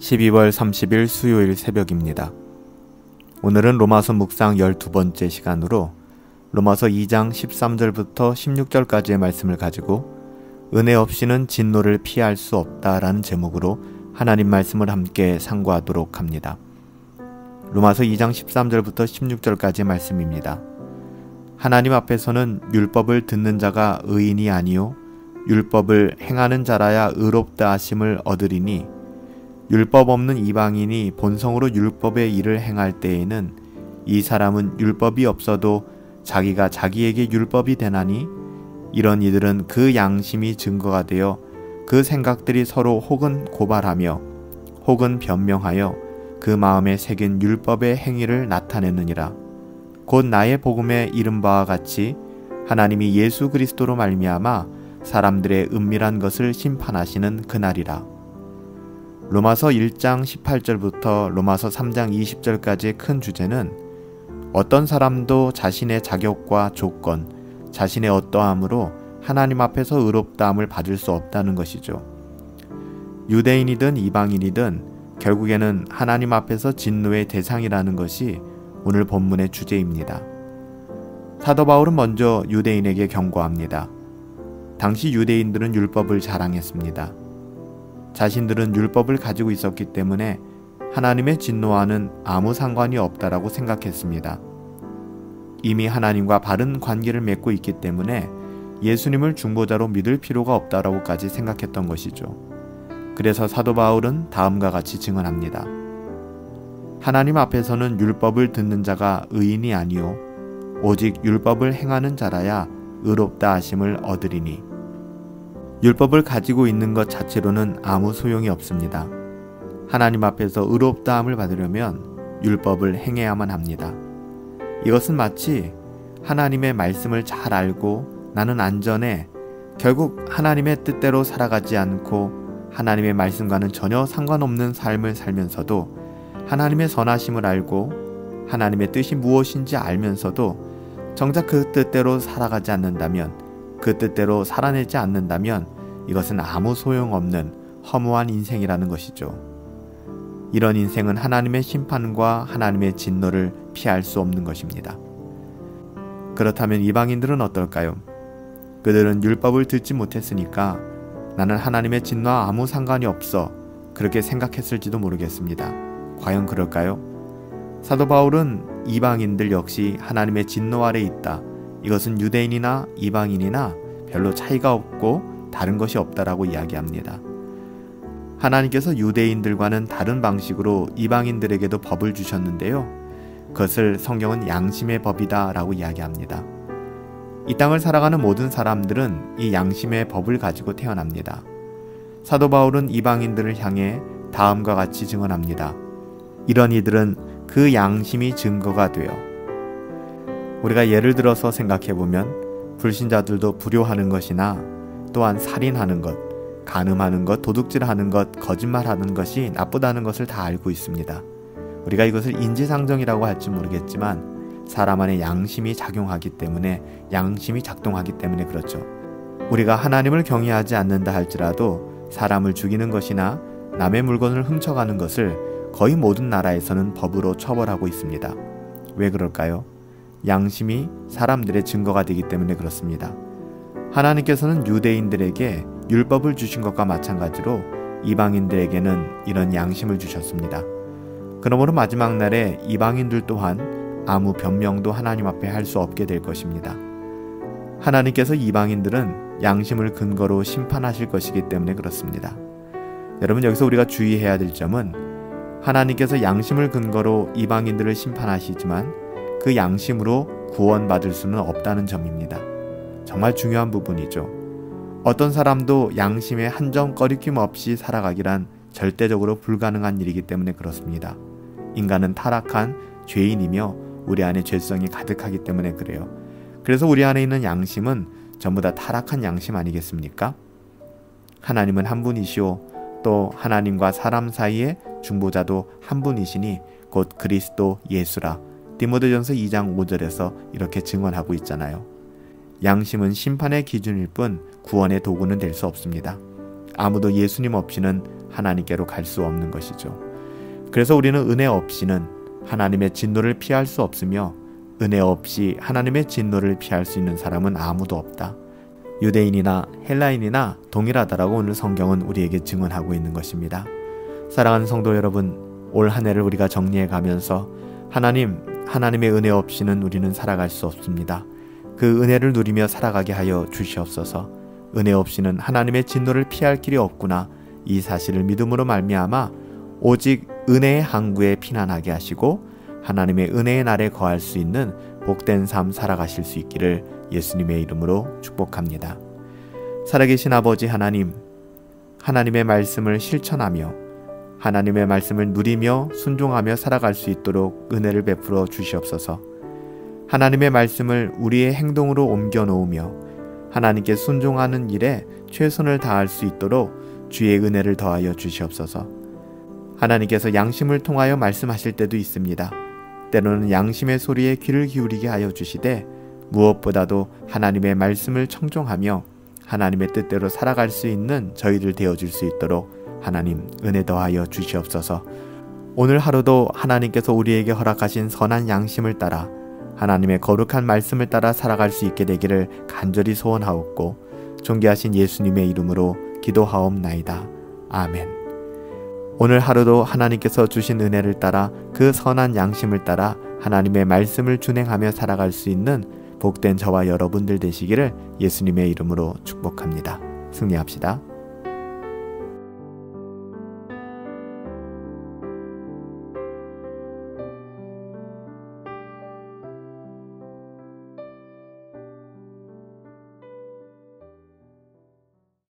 12월 30일 수요일 새벽입니다. 오늘은 로마서 묵상 12번째 시간으로 로마서 2장 13절부터 16절까지의 말씀을 가지고 은혜 없이는 진노를 피할 수 없다라는 제목으로 하나님 말씀을 함께 상고하도록 합니다. 로마서 2장 13절부터 16절까지의 말씀입니다. 하나님 앞에서는 율법을 듣는 자가 의인이 아니요 율법을 행하는 자라야 의롭다 하심을 얻으리니 율법 없는 이방인이 본성으로 율법의 일을 행할 때에는 이 사람은 율법이 없어도 자기가 자기에게 율법이 되나니 이런 이들은 그 양심이 증거가 되어 그 생각들이 서로 혹은 고발하며 혹은 변명하여 그 마음에 새긴 율법의 행위를 나타내느니라. 곧 나의 복음에 이른 바와 같이 하나님이 예수 그리스도로 말미암아 사람들의 은밀한 것을 심판하시는 그날이라. 로마서 1장 18절부터 로마서 3장 20절까지의 큰 주제는 어떤 사람도 자신의 자격과 조건, 자신의 어떠함으로 하나님 앞에서 의롭다함을 받을 수 없다는 것이죠. 유대인이든 이방인이든 결국에는 하나님 앞에서 진노의 대상이라는 것이 오늘 본문의 주제입니다. 사도 바울은 먼저 유대인에게 경고합니다. 당시 유대인들은 율법을 자랑했습니다. 자신들은 율법을 가지고 있었기 때문에 하나님의 진노와는 아무 상관이 없다라고 생각했습니다. 이미 하나님과 바른 관계를 맺고 있기 때문에 예수님을 중보자로 믿을 필요가 없다라고까지 생각했던 것이죠. 그래서 사도 바울은 다음과 같이 증언합니다. 하나님 앞에서는 율법을 듣는 자가 의인이 아니요 오직 율법을 행하는 자라야 의롭다 하심을 얻으리니 율법을 가지고 있는 것 자체로는 아무 소용이 없습니다. 하나님 앞에서 의롭다함을 받으려면 율법을 행해야만 합니다. 이것은 마치 하나님의 말씀을 잘 알고 나는 안전해 결국 하나님의 뜻대로 살아가지 않고 하나님의 말씀과는 전혀 상관없는 삶을 살면서도 하나님의 선하심을 알고 하나님의 뜻이 무엇인지 알면서도 정작 그 뜻대로 살아가지 않는다면 그 뜻대로 살아내지 않는다면 이것은 아무 소용없는 허무한 인생이라는 것이죠. 이런 인생은 하나님의 심판과 하나님의 진노를 피할 수 없는 것입니다. 그렇다면 이방인들은 어떨까요? 그들은 율법을 듣지 못했으니까 나는 하나님의 진노와 아무 상관이 없어 그렇게 생각했을지도 모르겠습니다. 과연 그럴까요? 사도 바울은 이방인들 역시 하나님의 진노 아래 있다. 이것은 유대인이나 이방인이나 별로 차이가 없고 다른 것이 없다라고 이야기합니다. 하나님께서 유대인들과는 다른 방식으로 이방인들에게도 법을 주셨는데요. 그것을 성경은 양심의 법이다 라고 이야기합니다. 이 땅을 살아가는 모든 사람들은 이 양심의 법을 가지고 태어납니다. 사도 바울은 이방인들을 향해 다음과 같이 증언합니다. 이런 이들은 그 양심이 증거가 되어 우리가 예를 들어서 생각해보면 불신자들도 불효하는 것이나 또한 살인하는 것, 간음하는 것, 도둑질하는 것, 거짓말하는 것이 나쁘다는 것을 다 알고 있습니다. 우리가 이것을 인지상정이라고 할지 모르겠지만 사람 안에 양심이 작용하기 때문에 양심이 작동하기 때문에 그렇죠. 우리가 하나님을 경외하지 않는다 할지라도 사람을 죽이는 것이나 남의 물건을 훔쳐가는 것을 거의 모든 나라에서는 법으로 처벌하고 있습니다. 왜 그럴까요? 양심이 사람들의 증거가 되기 때문에 그렇습니다. 하나님께서는 유대인들에게 율법을 주신 것과 마찬가지로 이방인들에게는 이런 양심을 주셨습니다. 그러므로 마지막 날에 이방인들 또한 아무 변명도 하나님 앞에 할 수 없게 될 것입니다. 하나님께서 이방인들은 양심을 근거로 심판하실 것이기 때문에 그렇습니다. 여러분 여기서 우리가 주의해야 될 점은 하나님께서 양심을 근거로 이방인들을 심판하시지만 그 양심으로 구원받을 수는 없다는 점입니다. 정말 중요한 부분이죠. 어떤 사람도 양심에 한 점 꺼리낌 없이 살아가기란 절대적으로 불가능한 일이기 때문에 그렇습니다. 인간은 타락한 죄인이며 우리 안에 죄성이 가득하기 때문에 그래요. 그래서 우리 안에 있는 양심은 전부 다 타락한 양심 아니겠습니까? 하나님은 한 분이시오. 또 하나님과 사람 사이의 중보자도 한 분이시니 곧 그리스도 예수라. 디모데전서 2장 5절에서 이렇게 증언하고 있잖아요. 양심은 심판의 기준일 뿐 구원의 도구는 될 수 없습니다. 아무도 예수님 없이는 하나님께로 갈 수 없는 것이죠. 그래서 우리는 은혜 없이는 하나님의 진노를 피할 수 없으며 은혜 없이 하나님의 진노를 피할 수 있는 사람은 아무도 없다. 유대인이나 헬라인이나 동일하다라고 오늘 성경은 우리에게 증언하고 있는 것입니다. 사랑하는 성도 여러분, 올 한 해를 우리가 정리해 가면서 하나님의 은혜 없이는 우리는 살아갈 수 없습니다. 그 은혜를 누리며 살아가게 하여 주시옵소서. 은혜 없이는 하나님의 진노를 피할 길이 없구나. 이 사실을 믿음으로 말미암아 오직 은혜의 항구에 피난하게 하시고 하나님의 은혜의 날에 거할 수 있는 복된 삶 살아가실 수 있기를 예수님의 이름으로 축복합니다. 살아계신 아버지 하나님, 하나님의 말씀을 실천하며 하나님의 말씀을 누리며 순종하며 살아갈 수 있도록 은혜를 베풀어 주시옵소서. 하나님의 말씀을 우리의 행동으로 옮겨 놓으며 하나님께 순종하는 일에 최선을 다할 수 있도록 주의 은혜를 더하여 주시옵소서. 하나님께서 양심을 통하여 말씀하실 때도 있습니다. 때로는 양심의 소리에 귀를 기울이게 하여 주시되 무엇보다도 하나님의 말씀을 청종하며 하나님의 뜻대로 살아갈 수 있는 저희들 되어줄 수 있도록 하나님 은혜 더하여 주시옵소서. 오늘 하루도 하나님께서 우리에게 허락하신 선한 양심을 따라 하나님의 거룩한 말씀을 따라 살아갈 수 있게 되기를 간절히 소원하옵고 존귀하신 예수님의 이름으로 기도하옵나이다. 아멘. 오늘 하루도 하나님께서 주신 은혜를 따라 그 선한 양심을 따라 하나님의 말씀을 준행하며 살아갈 수 있는 복된 저와 여러분들 되시기를 예수님의 이름으로 축복합니다. 승리합시다.